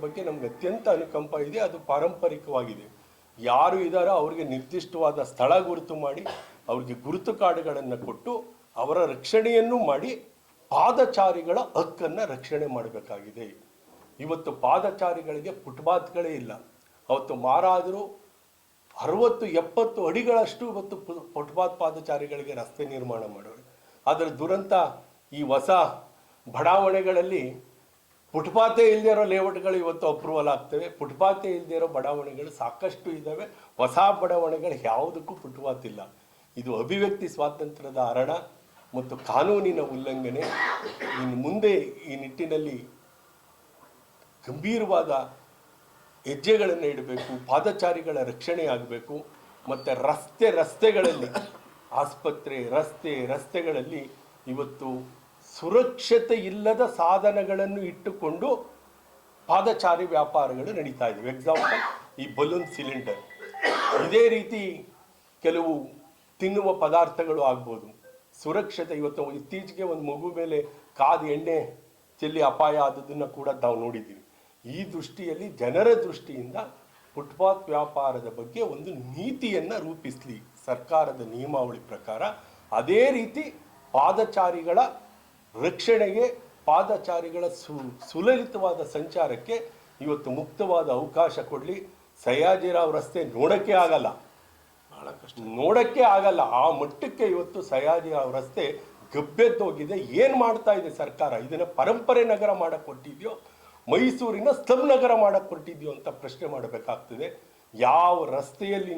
ಬಗ್ಗೆ ನಮ್ಗೆ ಅತ್ಯಂತ ಅನುಕಂಪ ಇದೆ. ಅದು ಪಾರಂಪರಿಕವಾಗಿದೆ. ಯಾರು ಇದ್ದಾರೋ ಅವರಿಗೆ ನಿರ್ದಿಷ್ಟವಾದ ಸ್ಥಳ ಗುರುತು ಮಾಡಿ ಅವರಿಗೆ ಗುರುತು ಕಾರ್ಡ್ಗಳನ್ನು ಕೊಟ್ಟು ಅವರ ರಕ್ಷಣೆಯನ್ನು ಮಾಡಿ ಪಾದಚಾರಿಗಳ ಹಕ್ಕನ್ನು ರಕ್ಷಣೆ ಮಾಡಬೇಕಾಗಿದೆ. ಇವತ್ತು ಪಾದಚಾರಿಗಳಿಗೆ ಫುಟ್ಪಾತ್ಗಳೇ ಇಲ್ಲ. ಅವತ್ತು ಮಾರಾದರು 60-70 ಅಡಿಗಳಷ್ಟು ಇವತ್ತು ಫುಟ್ಪಾತ್ ಪಾದಚಾರಿಗಳಿಗೆ ರಸ್ತೆ ನಿರ್ಮಾಣ ಮಾಡೋರು. ಅದರ ದುರಂತ ಈ ಹೊಸ ಬಡಾವಣೆಗಳಲ್ಲಿ ಫುಟ್ಪಾತೇ ಇಲ್ಲದೆ ಇರೋ ಲೇಔಟ್ಗಳು ಇವತ್ತು ಅಪ್ರೂವಲ್ ಆಗ್ತವೆ. ಫುಟ್ಪಾತೇ ಇಲ್ಲದೆ ಇರೋ ಬಡಾವಣೆಗಳು ಸಾಕಷ್ಟು ಇದ್ದಾವೆ. ಹೊಸ ಬಡಾವಣೆಗಳು ಯಾವುದಕ್ಕೂ ಫುಟ್ಪಾತ್ ಇಲ್ಲ. ಇದು ಅಭಿವ್ಯಕ್ತಿ ಸ್ವಾತಂತ್ರ್ಯದ ಹರಣ ಮತ್ತು ಕಾನೂನಿನ ಉಲ್ಲಂಘನೆ. ಇನ್ನು ಮುಂದೆ ಈ ನಿಟ್ಟಿನಲ್ಲಿ ಗಂಭೀರವಾದ ಹೆಜ್ಜೆಗಳನ್ನು ಇಡಬೇಕು. ಪಾದಚಾರಿಗಳ ರಕ್ಷಣೆ ಆಗಬೇಕು. ಮತ್ತು ರಸ್ತೆಗಳಲ್ಲಿ ಆಸ್ಪತ್ರೆ ರಸ್ತೆಗಳಲ್ಲಿ ಇವತ್ತು ಸುರಕ್ಷತೆ ಇಲ್ಲದ ಸಾಧನಗಳನ್ನು ಇಟ್ಟುಕೊಂಡು ಪಾದಚಾರಿ ವ್ಯಾಪಾರಗಳು ನಡೀತಾ ಇವೆ. ಎಕ್ಸಾಂಪಲ್, ಈ ಬಲೂನ್ ಸಿಲಿಂಡರ್, ಇದೇ ರೀತಿ ಕೆಲವು ತಿನ್ನುವ ಪದಾರ್ಥಗಳು ಆಗ್ಬೋದು. ಸುರಕ್ಷತೆ ಇವತ್ತು ಇತ್ತೀಚೆಗೆ ಒಂದು ಮಗು ಮೇಲೆ ಕಾದು ಎಣ್ಣೆ ಚೆಲ್ಲಿ ಅಪಾಯ ಆದದನ್ನು ಕೂಡ ನಾವು ನೋಡಿದ್ದೀವಿ. ಈ ದೃಷ್ಟಿಯಲ್ಲಿ ಜನರ ದೃಷ್ಟಿಯಿಂದ ಫುಟ್ಪಾತ್ ವ್ಯಾಪಾರದ ಬಗ್ಗೆ ಒಂದು ನೀತಿಯನ್ನು ರೂಪಿಸಲಿ ಸರ್ಕಾರದ ನಿಯಮಾವಳಿ ಪ್ರಕಾರ. ಅದೇ ರೀತಿ ಪಾದಚಾರಿಗಳ ರಕ್ಷಣೆಗೆ, ಪಾದಚಾರಿಗಳ ಸುಲಲಿತವಾದ ಸಂಚಾರಕ್ಕೆ ಇವತ್ತು ಮುಕ್ತವಾದ ಅವಕಾಶ ಕೊಡಲಿ. ಸಯ್ಯಾಜಿರಾವ್ ರಸ್ತೆ ನೋಡೋಕ್ಕೆ ಆಗಲ್ಲ, ಬಹಳ ಕಷ್ಟ, ನೋಡೋಕ್ಕೆ ಆಗಲ್ಲ. ಆ ಮಟ್ಟಕ್ಕೆ ಇವತ್ತು ಸಯ್ಯಾಜಿರಾವ್ ರಸ್ತೆ ಗಬ್ಬೆದ್ದೋಗಿದೆ. ಏನು ಮಾಡ್ತಾ ಇದೆ ಸರ್ಕಾರ? ಇದನ್ನು ಪರಂಪರೆ ನಗರ ಮಾಡಕ್ಕೆ ಕೊಟ್ಟಿದೆಯೋ, ಮೈಸೂರಿನ ಸ್ಲಮ್ ನಗರ ಮಾಡಕ್ಕೆ ಕೊಟ್ಟಿದೆಯೋ ಅಂತ ಪ್ರಶ್ನೆ ಮಾಡಬೇಕಾಗ್ತದೆ. ಯಾವ ರಸ್ತೆಯಲ್ಲಿ